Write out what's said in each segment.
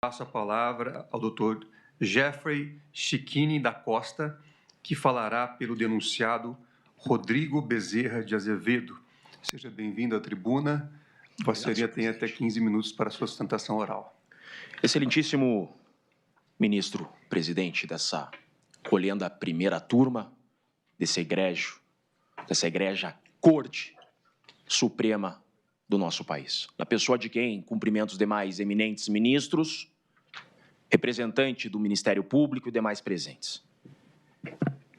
Passo a palavra ao Dr. Jeffrey Chiquini da Costa, que falará pelo denunciado Rodrigo Bezerra de Azevedo. Seja bem-vindo à tribuna. Vossa Senhoria tem até 15 minutos para a sua sustentação oral. Excelentíssimo ministro presidente dessa colhenda primeira turma, dessa egrégia Corte Suprema do nosso país. Na pessoa de quem cumprimento os demais eminentes ministros, representante do Ministério Público e demais presentes.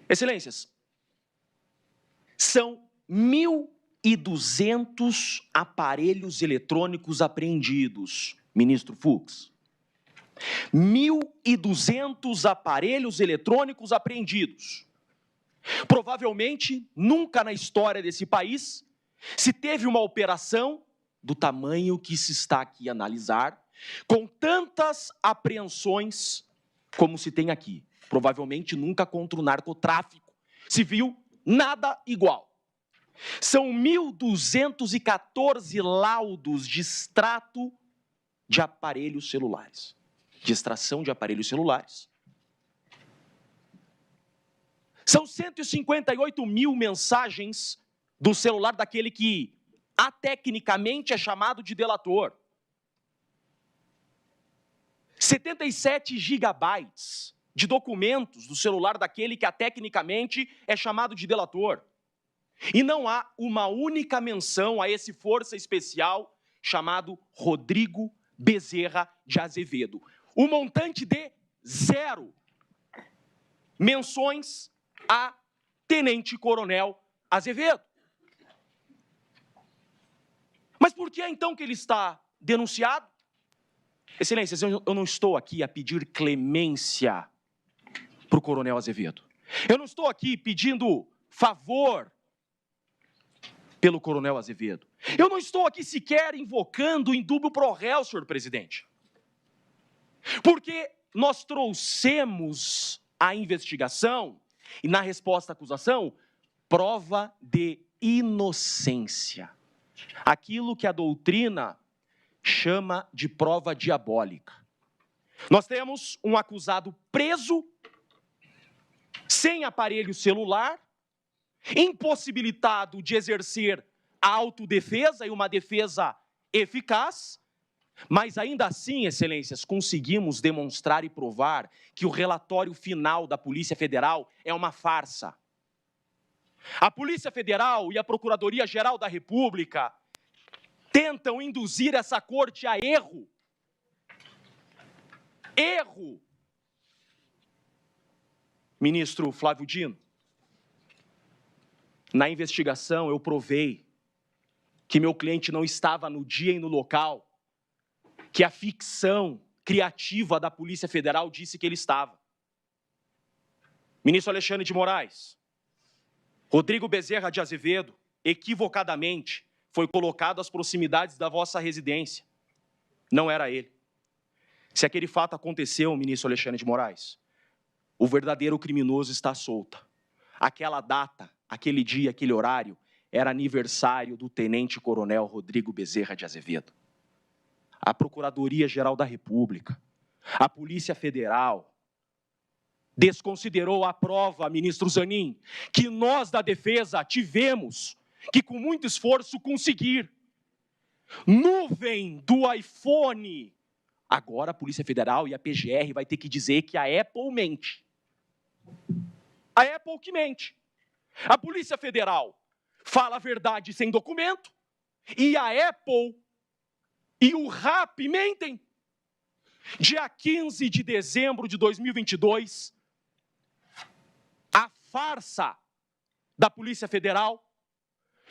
Excelências, são 1.200 aparelhos eletrônicos apreendidos, ministro Fux. 1.200 aparelhos eletrônicos apreendidos. Provavelmente, nunca na história desse país se teve uma operação do tamanho que se está aqui a analisar, com tantas apreensões como se tem aqui. Provavelmente nunca contra o narcotráfico se viu nada igual. São 1.214 laudos de extrato de aparelhos celulares, de extração de aparelhos celulares. São 158 mil mensagens do celular daquele que, atecnicamente, é chamado de delator. 77 gigabytes de documentos do celular daquele que, atecnicamente, é chamado de delator. E não há uma única menção a esse força especial chamado Rodrigo Bezerra de Azevedo. O montante de 0 menções a Tenente-Coronel Azevedo. Mas por que então que ele está denunciado? Excelências, eu não estou aqui a pedir clemência para o Coronel Azevedo. Eu não estou aqui pedindo favor pelo Coronel Azevedo. Eu não estou aqui sequer invocando o indúbio pro réu, senhor presidente. Porque nós trouxemos à investigação e na resposta à acusação prova de inocência. Aquilo que a doutrina chama de prova diabólica. Nós temos um acusado preso, sem aparelho celular, impossibilitado de exercer a autodefesa e uma defesa eficaz, mas ainda assim, excelências, conseguimos demonstrar e provar que o relatório final da Polícia Federal é uma farsa. A Polícia Federal e a Procuradoria-Geral da República tentam induzir essa corte a erro. Erro! Ministro Flávio Dino, na investigação eu provei que meu cliente não estava no dia e no local que a ficção criativa da Polícia Federal disse que ele estava. Ministro Alexandre de Moraes, Rodrigo Bezerra de Azevedo, equivocadamente, foi colocado às proximidades da vossa residência. Não era ele. Se aquele fato aconteceu, ministro Alexandre de Moraes, o verdadeiro criminoso está solto. Aquela data, aquele dia, aquele horário, era aniversário do tenente-coronel Rodrigo Bezerra de Azevedo. A Procuradoria-Geral da República, a Polícia Federal, desconsiderou a prova, ministro Zanin, que nós da defesa tivemos que, com muito esforço, conseguir. Nuvem do iPhone. Agora a Polícia Federal e a PGR vai ter que dizer que a Apple mente. A Apple que mente. A Polícia Federal fala a verdade sem documento e a Apple e o RAP mentem. Dia 15 de dezembro de 2022, a farsa da Polícia Federal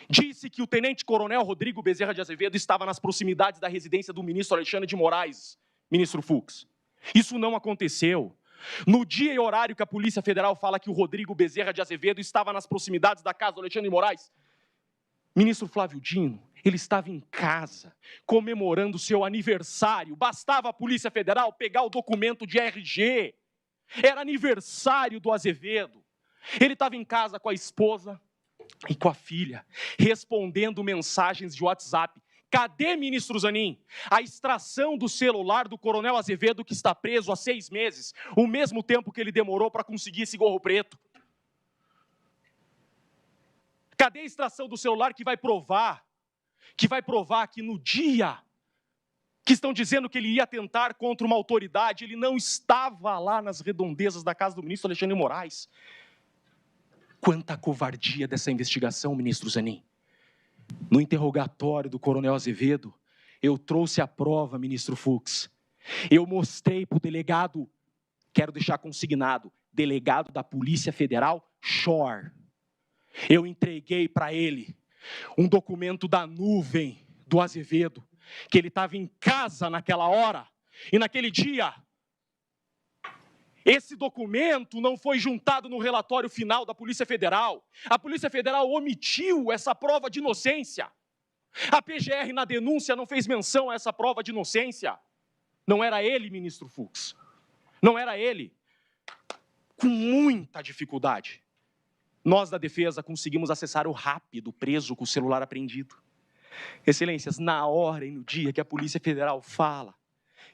disse que o tenente-coronel Rodrigo Bezerra de Azevedo estava nas proximidades da residência do ministro Alexandre de Moraes, ministro Fux. Isso não aconteceu. No dia e horário que a Polícia Federal fala que o Rodrigo Bezerra de Azevedo estava nas proximidades da casa do Alexandre de Moraes, ministro Flávio Dino, ele estava em casa, comemorando seu aniversário. Bastava a Polícia Federal pegar o documento de RG. Era aniversário do Azevedo. Ele estava em casa com a esposa e com a filha, respondendo mensagens de WhatsApp Cadê, ministro Zanin, a extração do celular do coronel Azevedo, que está preso há 6 meses, o mesmo tempo que ele demorou para conseguir esse gorro preto? Cadê a extração do celular que vai provar que no dia que estão dizendo que ele ia atentar contra uma autoridade, ele não estava lá nas redondezas da casa do ministro Alexandre de Moraes? Quanta covardia dessa investigação, ministro Zanin. No interrogatório do coronel Azevedo, eu trouxe a prova, ministro Fux. Eu mostrei para o delegado, quero deixar consignado, delegado da Polícia Federal, Shore. Eu entreguei para ele um documento da nuvem do Azevedo, que ele estava em casa naquela hora, e naquele dia, esse documento não foi juntado no relatório final da Polícia Federal. A Polícia Federal omitiu essa prova de inocência. A PGR, na denúncia, não fez menção a essa prova de inocência. Não era ele, ministro Fux. Não era ele. Com muita dificuldade, nós da defesa conseguimos acessar o RAP do preso com o celular apreendido. Excelências, na hora e no dia que a Polícia Federal fala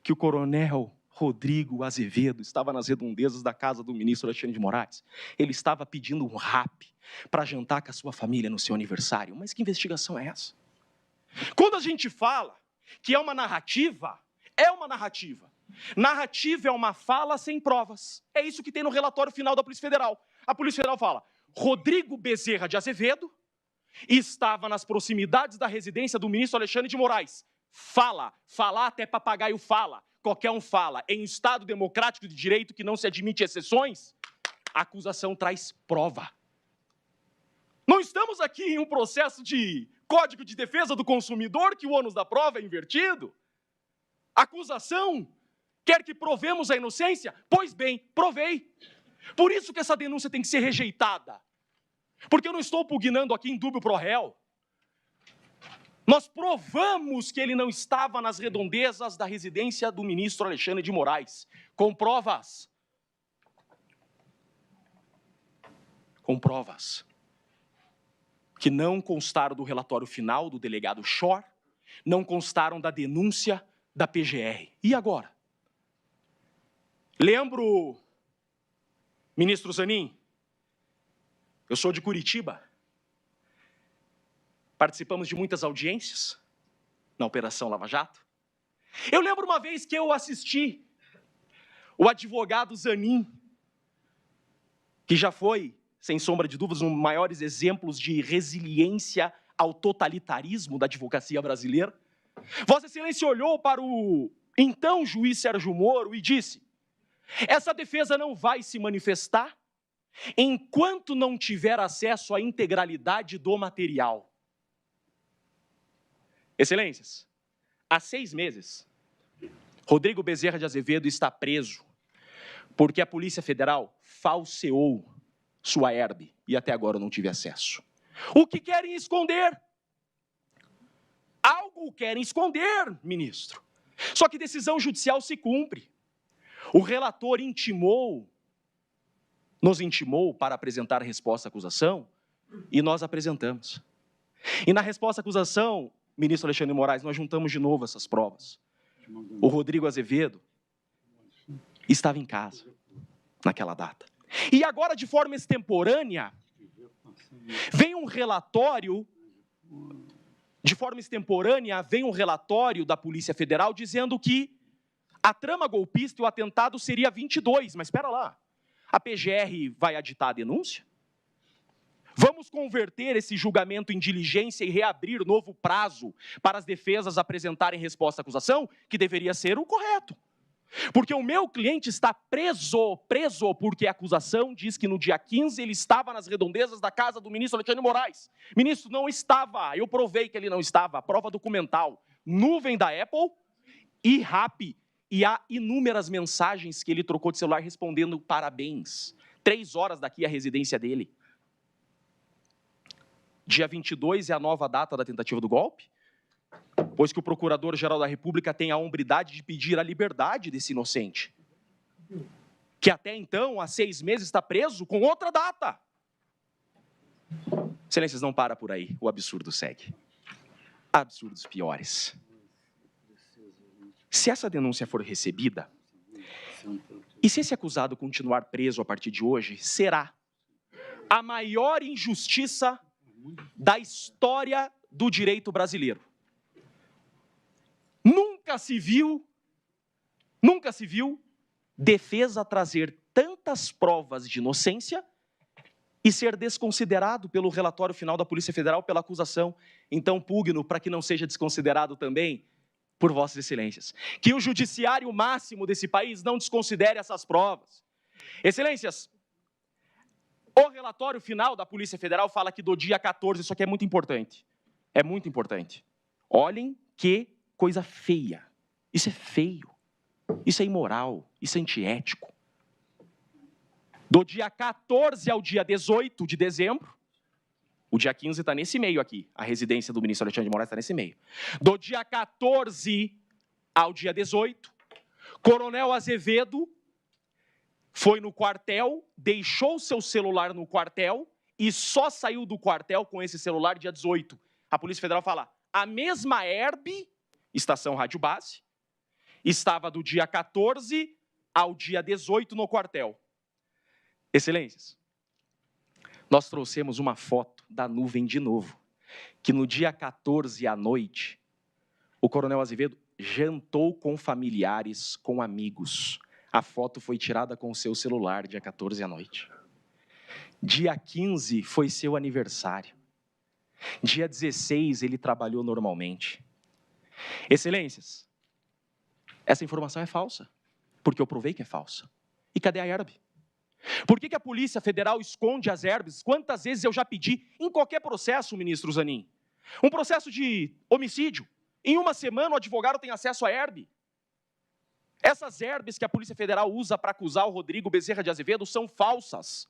que o coronel Rodrigo Azevedo estava nas redondezas da casa do ministro Alexandre de Moraes, ele estava pedindo um RAP para jantar com a sua família no seu aniversário. Mas que investigação é essa? Quando a gente fala que é uma narrativa, é uma narrativa. Narrativa é uma fala sem provas. É isso que tem no relatório final da Polícia Federal. A Polícia Federal fala: Rodrigo Bezerra de Azevedo estava nas proximidades da residência do ministro Alexandre de Moraes. Falar até papagaio fala. Qualquer um fala. Em um Estado democrático de direito que não se admite exceções, a acusação traz prova. Não estamos aqui em um processo de Código de Defesa do Consumidor que o ônus da prova é invertido. A acusação quer que provemos a inocência? Pois bem, provei. Por isso que essa denúncia tem que ser rejeitada. Porque eu não estou pugnando aqui em dúbio pro réu. Nós provamos que ele não estava nas redondezas da residência do ministro Alexandre de Moraes. Com provas. Com provas. Que não constaram do relatório final do delegado Shore, não constaram da denúncia da PGR. E agora? Lembro, ministro Zanin, eu sou de Curitiba. Participamos de muitas audiências na Operação Lava Jato. Eu lembro uma vez que eu assisti o advogado Zanin, que já foi, sem sombra de dúvidas, um dos maiores exemplos de resiliência ao totalitarismo da advocacia brasileira. Vossa Excelência olhou para o então juiz Sérgio Moro e disse: essa defesa não vai se manifestar enquanto não tiver acesso à integralidade do material. Excelências, há 6 meses, Rodrigo Bezerra de Azevedo está preso porque a Polícia Federal falseou sua herbe e até agora eu não tive acesso. O que querem esconder? Algo querem esconder, ministro. Só que decisão judicial se cumpre. O relator nos intimou para apresentar a resposta à acusação e nós apresentamos. E na resposta à acusação, ministro Alexandre de Moraes, nós juntamos de novo essas provas. O Rodrigo Azevedo estava em casa naquela data. E agora, de forma extemporânea, vem um relatório da Polícia Federal dizendo que a trama golpista e o atentado seria 22. Mas espera lá, a PGR vai aditar a denúncia? Vamos converter esse julgamento em diligência e reabrir novo prazo para as defesas apresentarem resposta à acusação, que deveria ser o correto. Porque o meu cliente está preso porque a acusação diz que no dia 15 ele estava nas redondezas da casa do ministro Alexandre de Moraes. Ministro, não estava, eu provei que ele não estava, prova documental, nuvem da Apple e RAP, e há inúmeras mensagens que ele trocou de celular respondendo parabéns. 3 horas daqui à residência dele. Dia 22 é a nova data da tentativa do golpe, pois que o Procurador-Geral da República tem a hombridade de pedir a liberdade desse inocente, que até então, há 6 meses, está preso com outra data. Excelências, não para por aí, o absurdo segue. absurdos piores. Se essa denúncia for recebida, e se esse acusado continuar preso a partir de hoje, será a maior injustiça da história do direito brasileiro. Nunca se viu defesa trazer tantas provas de inocência e ser desconsiderado pelo relatório final da Polícia Federal pela acusação. Então, pugno para que não seja desconsiderado também por vossas excelências. Que o judiciário máximo desse país não desconsidere essas provas. Excelências, o relatório final da Polícia Federal fala que do dia 14, isso aqui é muito importante. É muito importante. Olhem que coisa feia. Isso é feio. Isso é imoral. Isso é antiético. Do dia 14 ao dia 18 de dezembro, o dia 15 está nesse meio aqui, a residência do ministro Alexandre de Moraes está nesse meio. Do dia 14 ao dia 18, Coronel Azevedo foi no quartel, deixou seu celular no quartel e só saiu do quartel com esse celular dia 18. A Polícia Federal fala, a mesma ERB, Estação Rádio Base, estava do dia 14 ao dia 18 no quartel. Excelências, nós trouxemos uma foto da nuvem de novo, que no dia 14 à noite, o Coronel Azevedo jantou com familiares, com amigos. A foto foi tirada com o seu celular, dia 14 à noite. Dia 15 foi seu aniversário. Dia 16 ele trabalhou normalmente. Excelências, essa informação é falsa, porque eu provei que é falsa. E cadê a ERB? Por que a Polícia Federal esconde as ERBs? Quantas vezes eu já pedi, em qualquer processo, ministro Zanin, um processo de homicídio, em uma semana o advogado tem acesso à ERB. Essas ERBs que a Polícia Federal usa para acusar o Rodrigo Bezerra de Azevedo são falsas.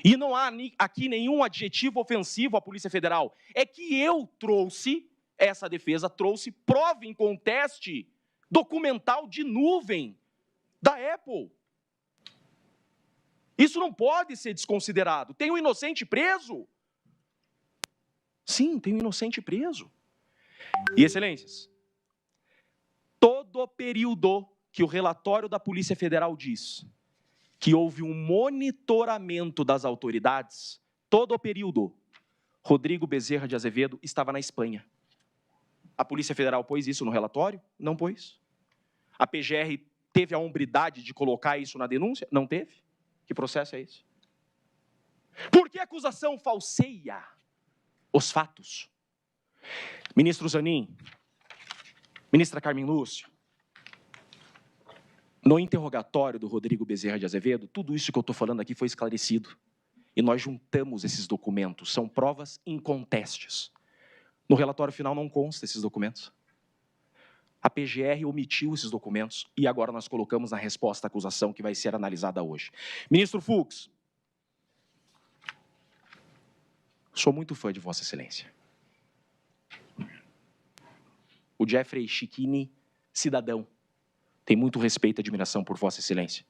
E não há aqui nenhum adjetivo ofensivo à Polícia Federal. É que eu trouxe, essa defesa trouxe, prova em conteste documental de nuvem da Apple. Isso não pode ser desconsiderado. Tem um inocente preso? Sim, tem um inocente preso. E, excelências, todo o período que o relatório da Polícia Federal diz que houve um monitoramento das autoridades, todo o período, Rodrigo Bezerra de Azevedo estava na Espanha. A Polícia Federal pôs isso no relatório? Não pôs. A PGR teve a hombridade de colocar isso na denúncia? Não teve. Que processo é esse? Por que a acusação falseia os fatos? Ministro Zanin, ministra Carmen Lúcia, no interrogatório do Rodrigo Bezerra de Azevedo, tudo isso que eu estou falando aqui foi esclarecido. E nós juntamos esses documentos, são provas incontestes. No relatório final não consta esses documentos. A PGR omitiu esses documentos e agora nós colocamos na resposta à acusação que vai ser analisada hoje. Ministro Fux, sou muito fã de Vossa Excelência. O Jeffrey Schiquini, cidadão, tem muito respeito e admiração por Vossa Excelência.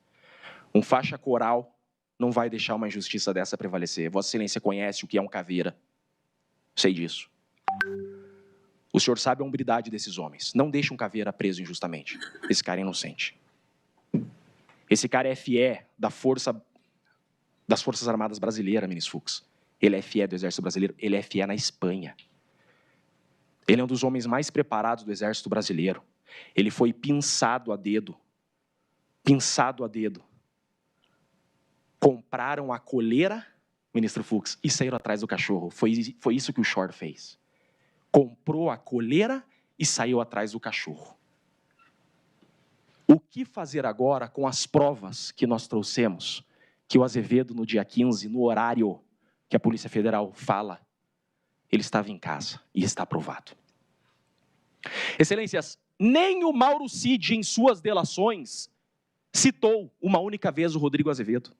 Um faixa coral não vai deixar uma injustiça dessa prevalecer. Vossa Excelência conhece o que é um caveira. Sei disso. O senhor sabe a hombridade desses homens. Não deixe um caveira preso injustamente. Esse cara é inocente. Esse cara é FE das Forças Armadas Brasileiras, ministro Fux. Ele é FE do Exército Brasileiro. Ele é FE na Espanha. Ele é um dos homens mais preparados do Exército Brasileiro. Ele foi pinçado a dedo. Pinçado a dedo. Compraram a coleira, ministro Fux, e saíram atrás do cachorro. Foi isso que o Shor fez. Comprou a coleira e saiu atrás do cachorro. O que fazer agora com as provas que nós trouxemos, que o Azevedo, no dia 15, no horário que a Polícia Federal fala, ele estava em casa e está aprovado. Excelências, nem o Mauro Cid, em suas delações, citou uma única vez o Rodrigo Azevedo.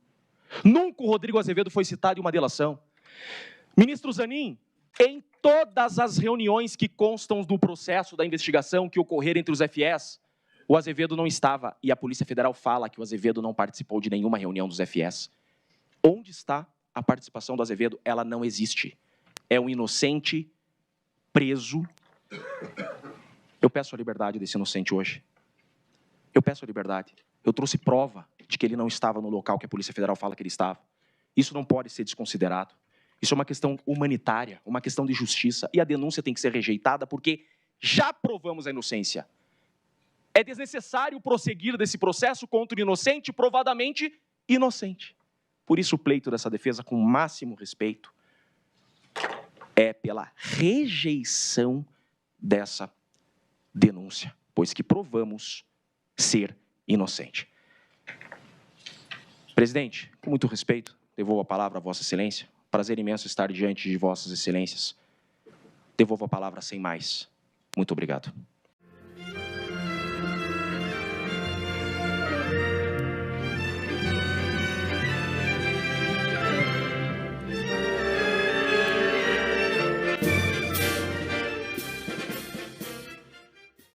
Nunca o Rodrigo Azevedo foi citado em uma delação. Ministro Zanin, em todas as reuniões que constam do processo da investigação que ocorreram entre os FS, o Azevedo não estava, e a Polícia Federal fala que o Azevedo não participou de nenhuma reunião dos FS. Onde está a participação do Azevedo? Ela não existe. É um inocente preso Eu peço a liberdade desse inocente hoje. Eu peço a liberdade. Eu trouxe prova de que ele não estava no local que a Polícia Federal fala que ele estava. Isso não pode ser desconsiderado. Isso é uma questão humanitária, uma questão de justiça, e a denúncia tem que ser rejeitada porque já provamos a inocência. É desnecessário prosseguir desse processo contra o inocente, provadamente inocente. Por isso o pleito dessa defesa, com o máximo respeito, é pela rejeição dessa denúncia, pois que provamos ser inocente. Presidente, com muito respeito, devolvo a palavra a Vossa Excelência. Prazer imenso estar diante de Vossas Excelências. Devolvo a palavra sem mais. Muito obrigado.